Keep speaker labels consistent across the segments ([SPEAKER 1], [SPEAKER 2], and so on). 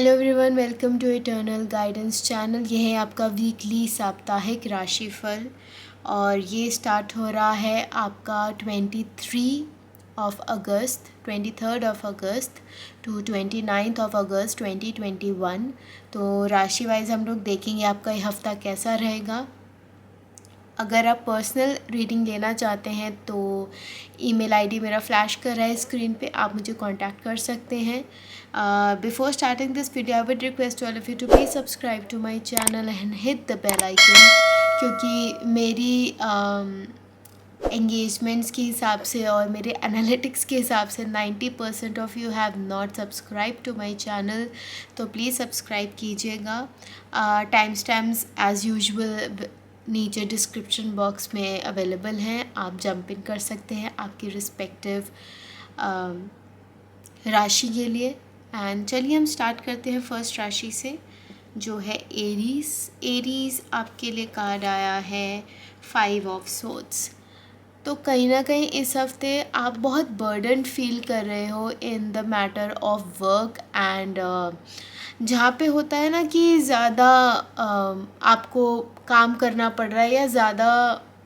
[SPEAKER 1] Hello everyone, welcome to eternal guidance channel. ये है आपका वीकली साप्ताहिक राशिफल और ये स्टार्ट हो रहा है आपका 23rd of August to 29th अगस्त 2021। तो राशि वाइज हम लोग देखेंगे आपका ये हफ़्ता कैसा रहेगा। अगर आप पर्सनल रीडिंग लेना चाहते हैं तो ईमेल आईडी मेरा फ्लैश कर रहा है स्क्रीन पे, आप मुझे कांटेक्ट कर सकते हैं। Before starting this video I would request all of you to please subscribe to my channel and hit the bell icon, क्योंकि मेरी एंगेजमेंट्स के हिसाब से और मेरे एनालिटिक्स के हिसाब से 90% of you have not subscribe to my channel, तो प्लीज़ सब्सक्राइब कीजिएगा। टाइम स्टैम्प्स एज़ यूजुअल नीचे डिस्क्रिप्शन बॉक्स में अवेलेबल हैं, आप जंप इन कर सकते हैं आपकी रिस्पेक्टिव राशि के लिए। एंड चलिए हम स्टार्ट करते हैं फर्स्ट राशि से, जो है एरीज़ आपके लिए कार्ड आया है 5 ऑफ सोर्ड्स। तो कहीं ना कहीं इस हफ्ते आप बहुत बर्डन फील कर रहे हो in the matter of work and जहाँ पे होता है ना कि ज़्यादा आपको काम करना पड़ रहा है या ज़्यादा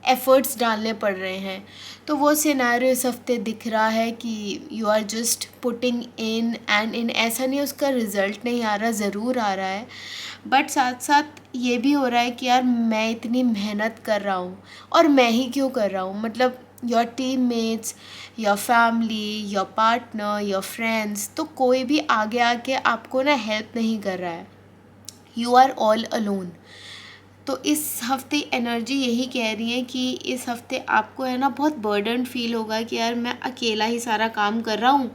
[SPEAKER 1] एफ़र्ट्स डालने पड़ रहे हैं, तो वो सिनेरियो इस हफ्ते दिख रहा है कि you are just putting in and in. ऐसा नहीं उसका रिज़ल्ट नहीं आ रहा, ज़रूर आ रहा है, बट साथ साथ ये भी हो रहा है कि यार मैं इतनी मेहनत कर रहा हूँ और मैं ही क्यों कर रहा हूँ, मतलब your teammates, your family, your partner, your friends, तो कोई भी आगे आके आपको ना हेल्प नहीं कर रहा है, यू आर ऑल अलोन। तो इस हफ्ते एनर्जी यही कह रही है कि इस हफ्ते आपको है ना बहुत बर्डन फील होगा कि यार मैं अकेला ही सारा काम कर रहा हूँ।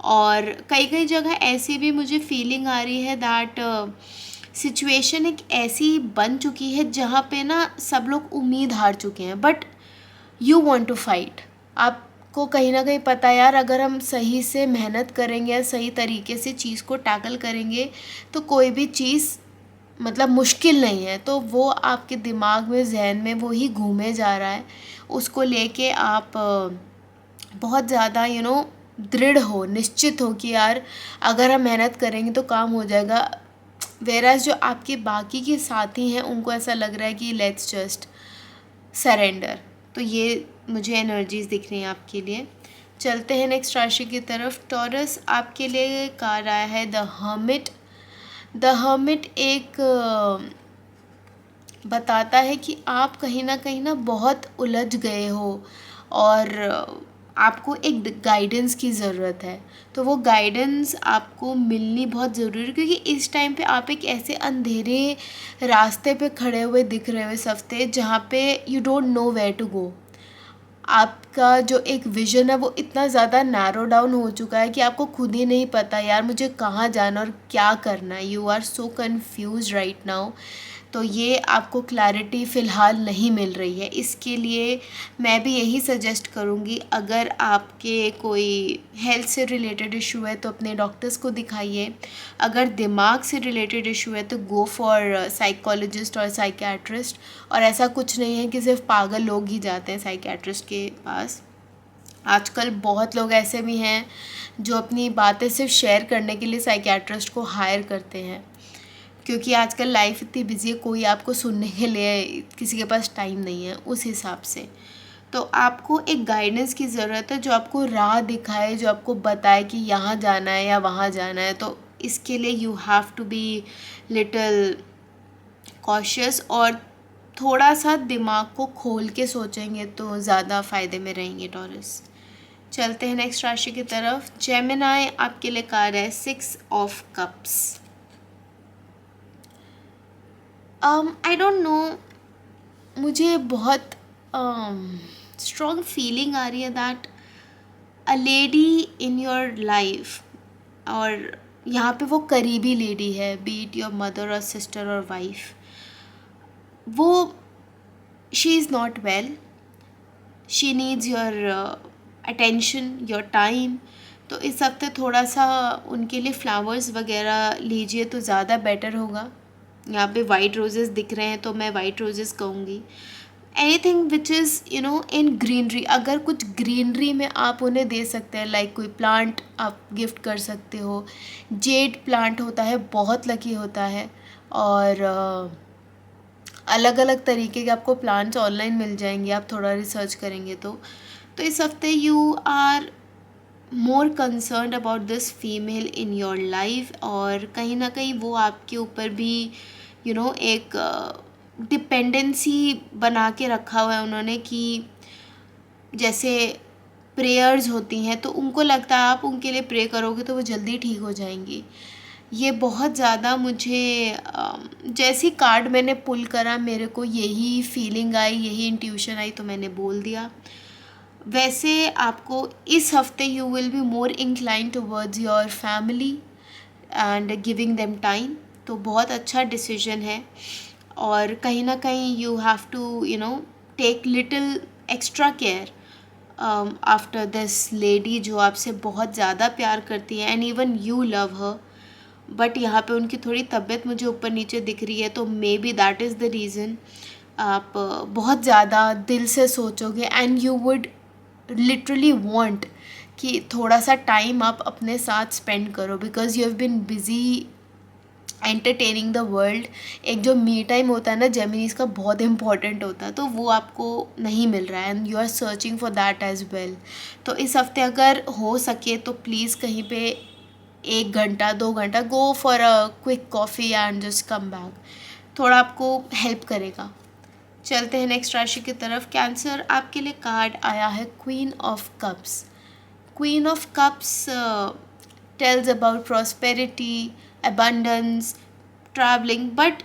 [SPEAKER 1] और कई कई जगह ऐसी भी मुझे फीलिंग आ रही है दैट सिचुएशन एक ऐसी बन चुकी है जहाँ पे ना सब लोग उम्मीद हार चुके हैं, but you want to fight. आपको कहीं ना कहीं पता है यार अगर हम सही से मेहनत करेंगे या सही तरीके से चीज़ को टैकल करेंगे तो कोई भी चीज़ मतलब मुश्किल नहीं है। तो वो आपके दिमाग में, जहन में वो ही घूमे जा रहा है, उसको लेके आप बहुत ज़्यादा दृढ़ हो, निश्चित हो कि यार अगर हम मेहनत करेंगे तो काम हो जाएगा। वेराज जो आपके बाकी के साथी हैं उनको ऐसा लग रहा है कि लेट्स जस्ट सरेंडर। तो ये मुझे एनर्जीज दिख रही हैं आपके लिए। चलते हैं नेक्स्ट राशि की तरफ। टॉरस आपके लिए कार्ड आया है द हर्मिट। द हर्मिट एक बताता है कि आप कहीं ना बहुत उलझ गए हो और आपको एक गाइडेंस की ज़रूरत है। तो वो गाइडेंस आपको मिलनी बहुत ज़रूरी है, क्योंकि इस टाइम पे आप एक ऐसे अंधेरे रास्ते पे खड़े हुए दिख रहे हो इस हफ्ते, जहाँ पे you don't know where to go. आपका जो एक विज़न है वो इतना ज़्यादा नैरो डाउन हो चुका है कि आपको खुद ही नहीं पता यार मुझे कहाँ जाना और क्या करना है। You are so confuse right now. तो ये आपको क्लैरिटी फ़िलहाल नहीं मिल रही है। इसके लिए मैं भी यही सजेस्ट करूँगी, अगर आपके कोई हेल्थ से रिलेटेड इशू है तो अपने डॉक्टर्स को दिखाइए। अगर दिमाग से रिलेटेड इशू है तो गो फॉर साइकोलॉजिस्ट और साइकियाट्रिस्ट। और ऐसा कुछ नहीं है कि सिर्फ पागल लोग ही जाते हैं साइकियाट्रिस्ट के पास। आजकल बहुत लोग ऐसे भी हैं जो अपनी बातें सिर्फ शेयर करने के लिए साइकियाट्रिस्ट को हायर करते हैं, क्योंकि आजकल लाइफ इतनी बिजी है, कोई आपको सुनने के लिए किसी के पास टाइम नहीं है उस हिसाब से। तो आपको एक गाइडेंस की ज़रूरत है जो आपको राह दिखाए, जो आपको बताए कि यहाँ जाना है या वहाँ जाना है। तो इसके लिए you have to be little cautious और थोड़ा सा दिमाग को खोल के सोचेंगे तो ज़्यादा फ़ायदे में रहेंगे टॉरस। चलते हैं नेक्स्ट राशि की तरफ। जेमिनाई आपके लिए कार्ड है 6 of cups. I don't know, मुझे बहुत स्ट्रॉन्ग फीलिंग आ रही है that a lady in your life, और यहाँ पे वो करीबी लेडी है, बी इट योर मदर और सिस्टर और वाइफ, वो she is not well, she needs your attention, your time. तो इस हफ्ते थोड़ा सा उनके लिए फ्लावर्स वगैरह लीजिए तो ज़्यादा बेटर होगा। यहाँ पे वाइट रोजेज़ दिख रहे हैं तो मैं वाइट रोजेज़ कहूँगी। Anything which is in greenery, अगर कुछ ग्रीनरी में आप उन्हें दे सकते हैं, लाइक कोई प्लांट आप गिफ्ट कर सकते हो। जेड प्लांट होता है, बहुत लकी होता है, और अलग अलग तरीके के आपको प्लांट्स ऑनलाइन मिल जाएंगे, आप थोड़ा रिसर्च करेंगे तो इस हफ्ते you are more concern about this female in your life, और कहीं ना कहीं वो आपके ऊपर भी एक डिपेंडेंसी बना के रखा हुआ है उन्होंने, कि जैसे प्रेयर्स होती हैं तो उनको लगता है आप उनके लिए प्रे करोगे तो वो जल्दी ठीक हो जाएंगी। ये बहुत ज़्यादा मुझे जैसी कार्ड मैंने पुल करा मेरे को यही फीलिंग आई, यही इंट्यूशन आई, तो मैंने बोल दिया। वैसे आपको इस हफ्ते you will be more incline towards your family and giving them time, तो बहुत अच्छा डिसीजन है। और कहीं ना कहीं you have to take little extra care after this lady जो आपसे बहुत ज़्यादा प्यार करती है, and even you love her, but यहाँ पे उनकी थोड़ी तबीयत मुझे ऊपर नीचे दिख रही है, तो may be that is the reason आप बहुत ज़्यादा दिल से सोचोगे, and you would literally want कि थोड़ा सा टाइम आप अपने साथ स्पेंड करो, because you have been busy entertaining the world. एक जो मी टाइम होता है ना जेमिनीज का, बहुत इंपॉर्टेंट होता है, तो वो आपको नहीं मिल रहा है, and you are searching for that as well. तो इस हफ्ते अगर हो सके तो प्लीज़ कहीं पे 1 घंटा 2 घंटा go for a quick coffee and just come back, थोड़ा आपको हेल्प करेगा। चलते हैं नेक्स्ट राशि की तरफ। कैंसर, आपके लिए कार्ड आया है queen of cups. Queen of cups tells about prosperity, abundance, travelling, but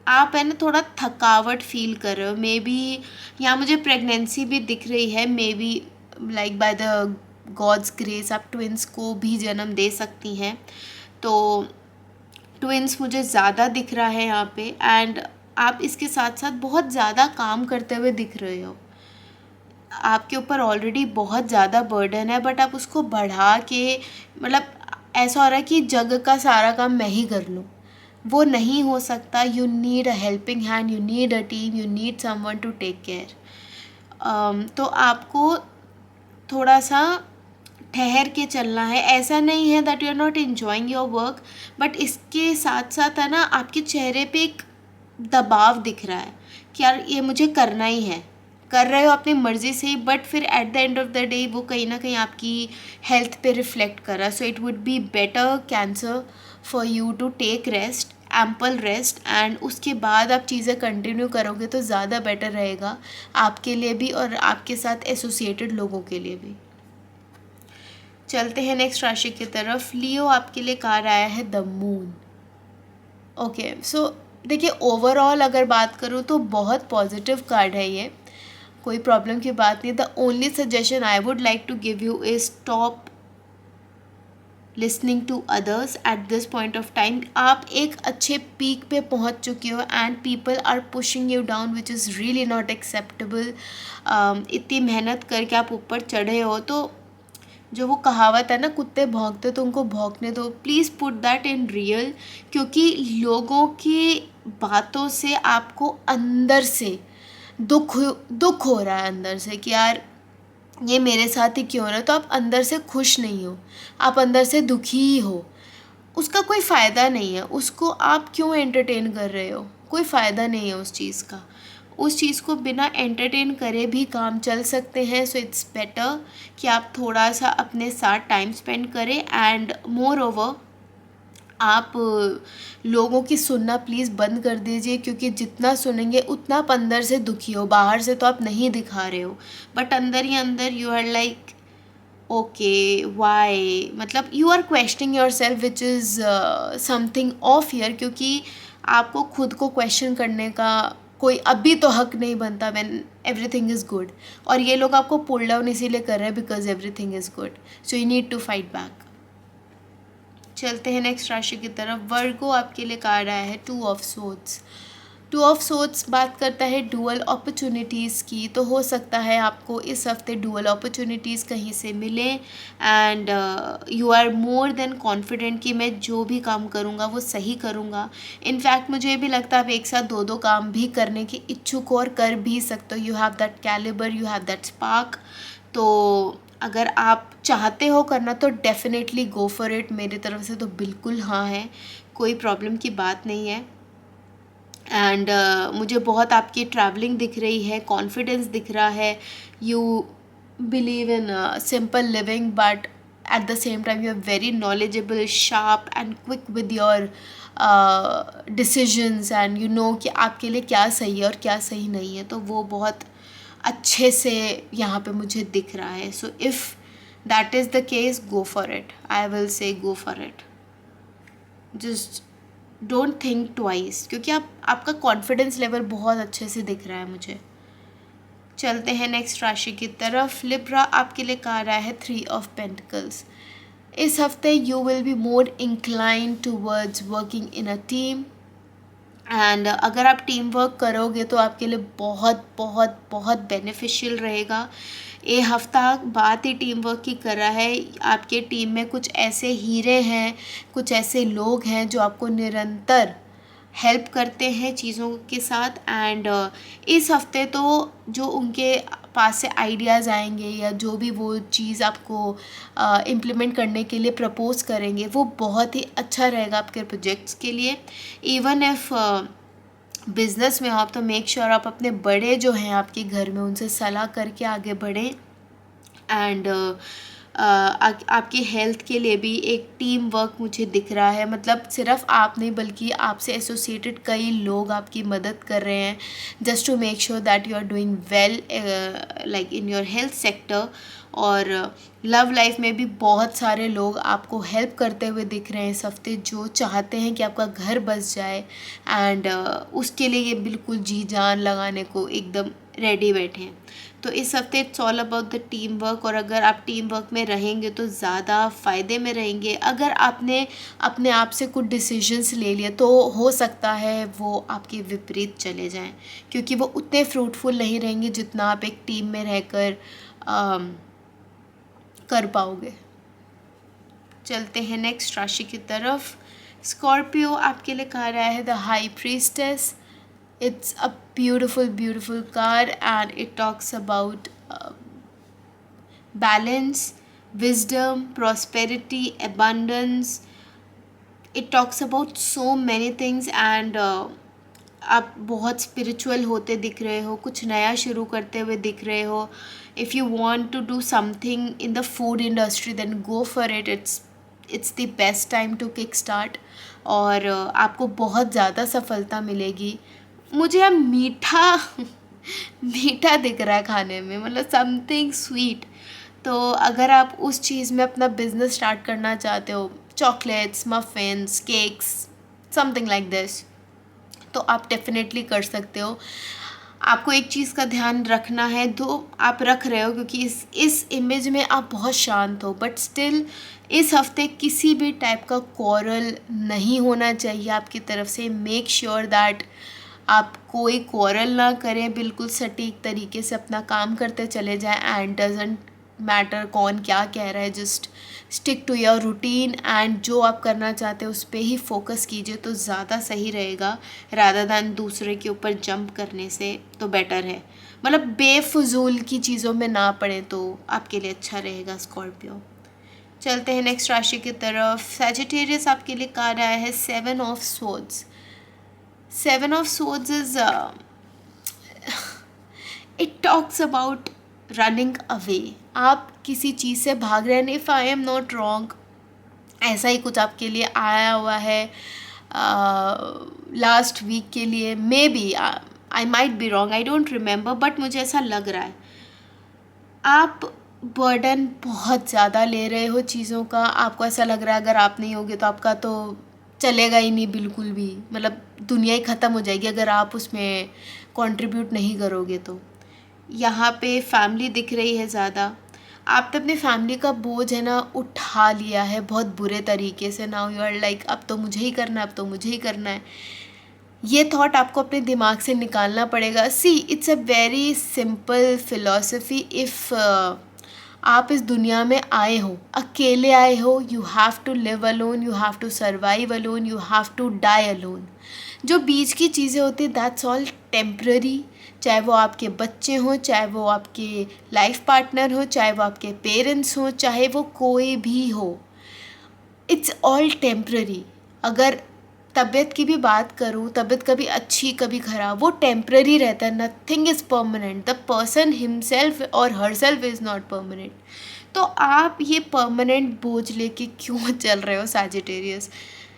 [SPEAKER 1] आप है ना थोड़ा थकावट फील कर रहे हो। मे बी यहाँ मुझे प्रेगनेंसी भी दिख रही है, may be like by the gods grace आप ट्विंस को भी जन्म दे सकती हैं, तो ट्विंस मुझे ज़्यादा दिख रहा है यहाँ पे। एंड आप इसके साथ साथ बहुत ज़्यादा काम करते हुए दिख रहे हो, आपके ऊपर ऑलरेडी बहुत ज़्यादा बर्डन है, बट आप उसको बढ़ा के मतलब ऐसा हो रहा है कि जग का सारा काम मैं ही कर लूँ, वो नहीं हो सकता। You need a helping hand, you need a team, you need someone to take care. तो आपको थोड़ा सा ठहर के चलना है। ऐसा नहीं है that you are not enjoying your work, but इसके साथ साथ है ना आपके चेहरे पे एक दबाव दिख रहा है कि यार ये मुझे करना ही है। कर रहे हो अपनी मर्ज़ी से, बट फिर at the end of the day वो कहीं ना कहीं आपकी हेल्थ पे रिफ्लेक्ट कर रहा है। So it would be better cancer for you to take rest, ample rest, and उसके बाद आप चीज़ें कंटिन्यू करोगे तो ज़्यादा बेटर रहेगा आपके लिए भी और आपके साथ एसोसिएटेड लोगों के लिए भी। चलते हैं नेक्स्ट राशि की तरफ। लियो, आपके लिए कार्ड आया है द मून। ओके, सो देखिए ओवरऑल अगर बात करूँ तो बहुत पॉजिटिव कार्ड है ये, कोई प्रॉब्लम की बात नहीं। The only suggestion I would like to give you is stop listening to others at this point of time. आप एक अच्छे पीक पे पहुंच चुके हो and people are pushing you down which is really not acceptable. इतनी मेहनत करके आप ऊपर चढ़े हो, तो जो वो कहावत है ना कुत्ते भौंकते तो उनको भौंकने दो, please put that in real, क्योंकि लोगों की बातों से आपको अंदर से दुख हो रहा है, अंदर से कि यार ये मेरे साथ ही क्यों हो रहा है, तो आप अंदर से खुश नहीं हो, आप अंदर से दुखी ही हो। उसका कोई फ़ायदा नहीं है, उसको आप क्यों एंटरटेन कर रहे हो, कोई फ़ायदा नहीं है उस चीज़ का। उस चीज़ को बिना एंटरटेन करे भी काम चल सकते हैं। सो इट्स बेटर कि आप थोड़ा सा अपने साथ टाइम स्पेंड करें, एंड मोर ओवर आप लोगों की सुनना प्लीज़ बंद कर दीजिए, क्योंकि जितना सुनेंगे उतना आप अंदर से दुखी हो। बाहर से तो आप नहीं दिखा रहे हो, बट अंदर ही अंदर you are like okay why, मतलब you are questioning yourself which is something of year, क्योंकि आपको खुद को क्वेश्चन करने का कोई अभी तो हक नहीं बनता व्हेन एवरीथिंग इज़ गुड। और ये लोग आपको पुल डाउन इसीलिए कर रहे हैं because everything is good, so you need to fight back. चलते हैं नेक्स्ट राशि की तरफ। वर्गो, आपके लिए कार्ड आया है 2 of swords. Two of sorts बात करता है डुअल अपॉर्चुनिटीज़ की, तो हो सकता है आपको इस हफ्ते डुअल अपॉर्चुनिटीज़ कहीं से मिले and you are more than confident कि मैं जो भी काम करूँगा वो सही करूँगा। इनफैक्ट मुझे भी लगता है आप एक साथ दो दो काम भी करने के इच्छुक हो और कर भी सकते हो। You have that calibre, you have that spark. तो अगर आप चाहते हो करना तो डेफिनेटली गो फॉर इट। मेरी तरफ से तो बिल्कुल हाँ है, कोई प्रॉब्लम की बात नहीं है। एंड मुझे बहुत आपकी ट्रैवलिंग दिख रही है, कॉन्फिडेंस दिख रहा है, you believe in simple living but at the same time you are very knowledgeable, sharp and quick with your decisions and you know कि आपके लिए क्या सही है और क्या सही नहीं है। तो वो बहुत अच्छे से यहाँ पे मुझे दिख रहा है। So if that is the case, go for it. I will say go for it. Just don't think twice, क्योंकि आपका कॉन्फिडेंस लेवल बहुत अच्छे से दिख रहा है मुझे। चलते हैं नेक्स्ट राशि की तरफ। लिब्रा, आपके लिए कहा रहा है 3 ऑफ पेंटिकल्स। इस हफ्ते you will be more incline towards working in a team and अगर आप टीम वर्क करोगे तो आपके लिए बहुत बहुत बहुत बेनिफिशियल रहेगा। ये हफ्ता बात ही टीम वर्क की कर रहा है। आपके टीम में कुछ ऐसे हीरे हैं, कुछ ऐसे लोग हैं जो आपको निरंतर हेल्प करते हैं चीज़ों के साथ एंड इस हफ्ते तो जो उनके पास से आइडियाज़ आएंगे या जो भी वो चीज़ आपको इम्प्लीमेंट करने के लिए प्रपोज करेंगे वो बहुत ही अच्छा रहेगा आपके प्रोजेक्ट्स के लिए। इवन इफ़ बिज़नेस में हो आप तो मेक श्योर आप अपने बड़े जो हैं आपके घर में उनसे सलाह करके आगे बढ़ें एंड आपकी हेल्थ के लिए भी एक टीम वर्क मुझे दिख रहा है। मतलब सिर्फ आप नहीं बल्कि आपसे एसोसिएटेड कई लोग आपकी मदद कर रहे हैं just to make sure that you are doing well like in your health sector. और लव लाइफ में भी बहुत सारे लोग आपको हेल्प करते हुए दिख रहे हैं इस हफ्ते, जो चाहते हैं कि आपका घर बस जाए एंड उसके लिए ये बिल्कुल जी जान लगाने को एकदम रेडी बैठे हैं। तो इस हफ्ते it's all about the team work और अगर आप टीम वर्क में रहेंगे तो ज़्यादा फ़ायदे में रहेंगे। अगर आपने अपने आप से कुछ डिसीजंस ले लिए तो हो सकता है वो आपके विपरीत चले जाएं, क्योंकि वो उतने फ्रूटफुल नहीं रहेंगे जितना आप एक टीम में रहकर कर पाओगे। चलते हैं नेक्स्ट राशि की तरफ। स्कॉर्पियो, आपके लिए कहा रहा है the high priestess. It's a beautiful, beautiful card and it talks about balance, wisdom, prosperity, abundance. It talks about so many things and आप बहुत स्पिरिचुअल होते दिख रहे हो, कुछ नया शुरू करते हुए दिख रहे हो। If you want to do something in the food industry then go for it. It's the best time to kick start और आपको बहुत ज़्यादा सफलता मिलेगी। मुझे अब मीठा मीठा दिख रहा है खाने में, मतलब समथिंग स्वीट। तो अगर आप उस चीज़ में अपना बिजनेस स्टार्ट करना चाहते हो, chocolates, muffins, cakes, something like this, तो आप डेफिनेटली कर सकते हो। आपको एक चीज़ का ध्यान रखना है, दो आप रख रहे हो क्योंकि इस इमेज में आप बहुत शांत हो, बट स्टिल इस हफ्ते किसी भी टाइप का क्वारल नहीं होना चाहिए आपकी तरफ से। मेक श्योर दैट आप कोई क्वारल ना करें, बिल्कुल सटीक तरीके से अपना काम करते चले जाएं एंड डजेंट मैटर कौन क्या कह रहा है, just stick to your routine and जो आप करना चाहते हो उस पर ही फोकस कीजिए तो ज़्यादा सही रहेगा रादर दैन दूसरे के ऊपर जंप करने से तो बेटर है। मतलब बेफजूल की चीज़ों में ना पड़े तो आपके लिए अच्छा रहेगा स्कॉर्पियो। चलते हैं नेक्स्ट राशि की तरफ। सैजिटेरियस, आपके लिए कहा रहा है 7 of swords. 7 of Swords is it talks about running away. आप किसी चीज़ से भाग रहे हैं। If I am not wrong, ऐसा ही कुछ आपके लिए आया हुआ है लास्ट वीक के लिए। Maybe I might be wrong, I don't remember, but मुझे ऐसा लग रहा है आप बर्डन बहुत ज़्यादा ले रहे हो चीज़ों का। आपको ऐसा लग रहा है अगर आप नहीं होगे तो आपका तो चलेगा ही नहीं बिल्कुल भी, मतलब दुनिया ही ख़त्म हो जाएगी अगर आप उसमें कंट्रीब्यूट नहीं करोगे। तो यहाँ पे फैमिली दिख रही है ज़्यादा। आपने अपनी फैमिली का बोझ है ना उठा लिया है बहुत बुरे तरीके से। नाउ यू आर लाइक अब तो मुझे ही करना है, अब तो मुझे ही करना है। ये थॉट आपको अपने दिमाग से निकालना पड़ेगा. See it's a very simple philosophy. If आप इस दुनिया में आए हो, अकेले आए हो, you have to live alone, you have to survive alone, you have to die alone. जो बीच की चीज़ें होती हैं दैट्स ऑल टेम्प्ररी. चाहे वो आपके बच्चे हों, चाहे वो आपके लाइफ पार्टनर हो, चाहे वो आपके पेरेंट्स हों, चाहे वो कोई भी हो, इट्स ऑल टेम्प्ररी. अगर तबीयत की भी बात करूँ, तबीयत कभी अच्छी कभी ख़राब, वो टेम्प्ररी रहता है. Nothing is permanent. The person himself और herself is not permanent. तो आप ये परमानेंट बोझ लेके क्यों चल रहे हो Sagittarius?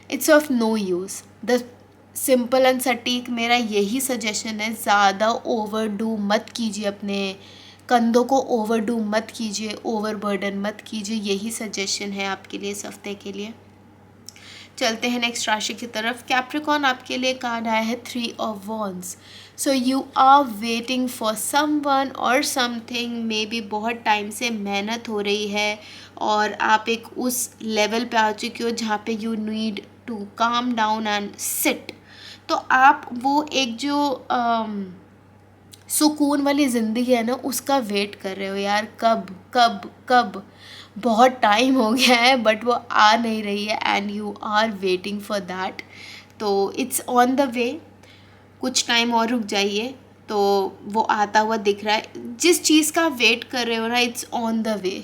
[SPEAKER 1] It's of no use. The simple and सटीक मेरा यही सजेशन है, ज़्यादा ओवरडू मत कीजिए, अपने कंधों को ओवरडू मत कीजिए, ओवर बर्डन मत कीजिए. यही सजेशन है आपके लिए इस हफ्ते के लिए. चलते हैं नेक्स्ट राशि की तरफ. कैप्रिकॉर्न आपके लिए कार्ड आया है 3 of wands. So you are waiting for someone और समथिंग. मे बी बहुत टाइम से मेहनत हो रही है और आप एक उस लेवल पे आ चुके हो जहाँ पे you need to calm down and sit. तो आप वो एक जो सुकून वाली ज़िंदगी है ना, उसका वेट कर रहे हो यार. कब कब कब, बहुत टाइम हो गया है बट वो आ नहीं रही है and you are waiting for that. तो इट्स ऑन द वे. कुछ टाइम और रुक जाइए तो वो आता हुआ दिख रहा है. जिस चीज़ का वेट कर रहे हो ना, इट्स ऑन द वे.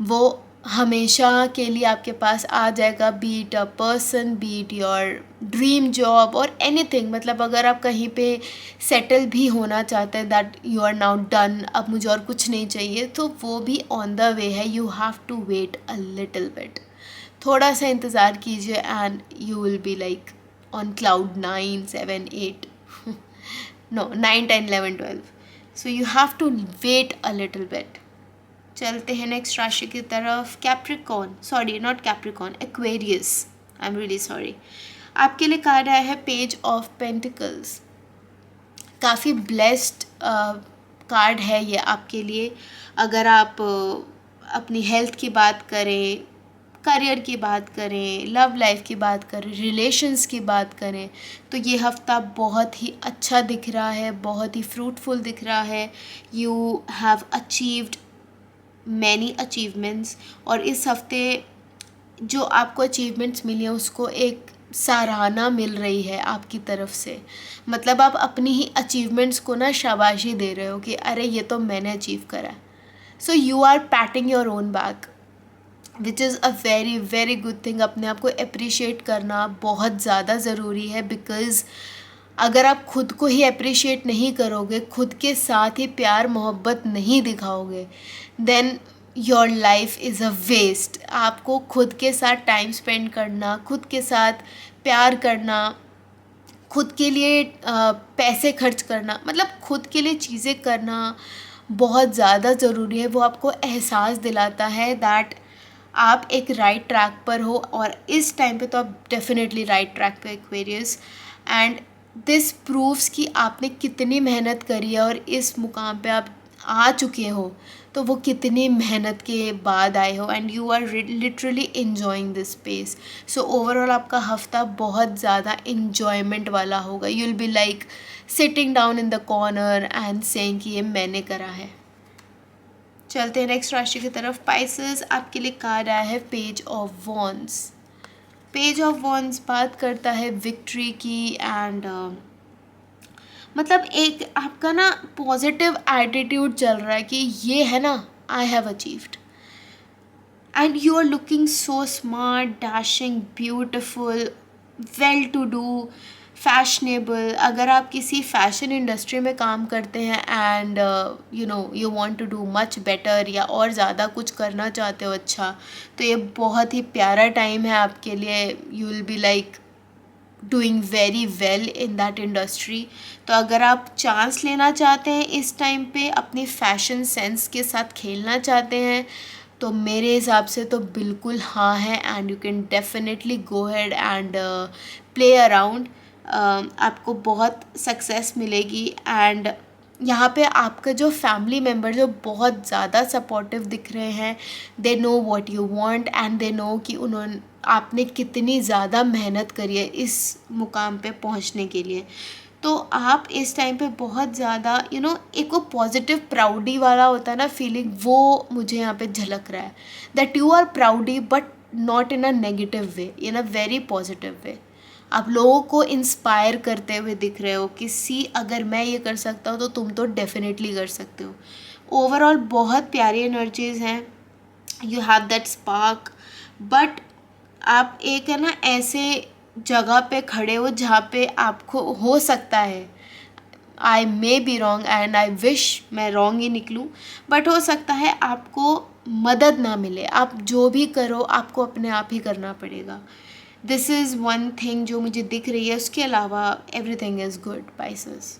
[SPEAKER 1] वो हमेशा के लिए आपके पास आ जाएगा. B it a person, B it your dream job और एनीथिंग. मतलब अगर आप कहीं पे सेटल भी होना चाहते हैं, that you are now done, अब मुझे और कुछ नहीं चाहिए, तो वो भी ऑन द वे है. You have to wait a little bit. थोड़ा सा इंतज़ार कीजिए and you will be like on cloud 9, 7, 8 no 9, 10, 11, 12. So you have to wait a little bit. चलते हैं नेक्स्ट राशि की तरफ. Capricorn, sorry not Capricorn, Aquarius. I am really sorry. आपके लिए कार्ड आया है पेज ऑफ पेंटिकल्स. काफ़ी ब्लेस्ड कार्ड है ये आपके लिए. अगर आप अपनी हेल्थ की बात करें, करियर की बात करें, लव लाइफ की बात करें, रिलेशंस की बात करें, तो ये हफ्ता बहुत ही अच्छा दिख रहा है, बहुत ही फ्रूटफुल दिख रहा है. You have achieved many achievements. और इस हफ्ते जो आपको अचीवमेंट्स मिली हैं उसको एक सराहना मिल रही है आपकी तरफ से. मतलब आप अपनी ही अचीवमेंट्स को ना शाबाशी दे रहे हो कि अरे ये तो मैंने अचीव करा. So you are patting your own back, which is a very very good thing. अपने आप को अप्रिशिएट करना बहुत ज़्यादा ज़रूरी है. बिकॉज़ अगर आप खुद को ही अप्रिशिएट नहीं करोगे, खुद के साथ ही प्यार मोहब्बत नहीं दिखाओगे, then your life is a waste. आपको खुद के साथ टाइम स्पेंड करना, खुद के साथ प्यार करना, खुद के लिए पैसे खर्च करना, मतलब खुद के लिए चीज़ें करना बहुत ज़्यादा ज़रूरी है. वो आपको एहसास दिलाता है दैट आप एक राइट ट्रैक पर हो. और इस टाइम पे तो आप डेफिनेटली राइट ट्रैक पे एक्वेरियस. एंड दिस प्रूव्स कि आपने कितनी मेहनत करी है और इस मुकाम पे आप आ चुके हो, तो वो कितनी मेहनत के बाद आए हो and you are literally enjoying this space. So overall आपका हफ्ता बहुत ज़्यादा इन्जॉयमेंट वाला होगा. You will be like sitting down in the corner and saying कि ये मैंने करा है. चलते हैं नेक्स्ट राशि की तरफ. पाइसेस आपके लिए कार्ड आया है page of wands. Page of wands बात करता है विक्ट्री की एंड मतलब एक आपका ना पॉजिटिव एटीट्यूड चल रहा है कि ये है ना, I have achieved and you are looking so smart, dashing, beautiful, well to do, fashionable. अगर आप किसी फैशन इंडस्ट्री में काम करते हैं and you want to do much better या और ज़्यादा कुछ करना चाहते हो अच्छा, तो ये बहुत ही प्यारा टाइम है आपके लिए. You will be like doing very well in that industry. तो अगर आप चांस लेना चाहते हैं इस टाइम पे, अपनी फैशन सेंस के साथ खेलना चाहते हैं, तो मेरे हिसाब से तो बिल्कुल हाँ है. And you can definitely go head and play around. आपको बहुत सक्सेस मिलेगी. एंड यहाँ पे आपका जो फैमिली मेम्बर जो बहुत ज़्यादा सपोर्टिव दिख रहे हैं, they know what you want and they know कि उन्होंने आपने कितनी ज़्यादा मेहनत करी है इस मुकाम पे पहुंचने के लिए। तो आप इस टाइम पे बहुत ज़्यादा एक वो पॉजिटिव प्राउडी वाला होता है ना फीलिंग, वो मुझे यहाँ पे झलक रहा है, that you are proudy but not in a negative way, in a very positive way. आप लोगों को इंस्पायर करते हुए दिख रहे हो कि सी अगर मैं ये कर सकता हूँ तो तुम तो डेफिनेटली कर सकते हो। ओवरऑल बहुत प्यारी एनर्जीज हैं, you have that spark, but आप एक है ना ऐसे जगह पे खड़े हो जहाँ पे आपको हो सकता है, I may be wrong and I wish मैं रॉन्ग ही निकलूँ, बट हो सकता है आपको मदद ना मिले, आप जो भी करो आपको अपने आप ही करना पड़ेगा। दिस इज़ वन थिंग जो मुझे दिख रही है, उसके अलावा एवरीथिंग इज़ गुड पाइसेस।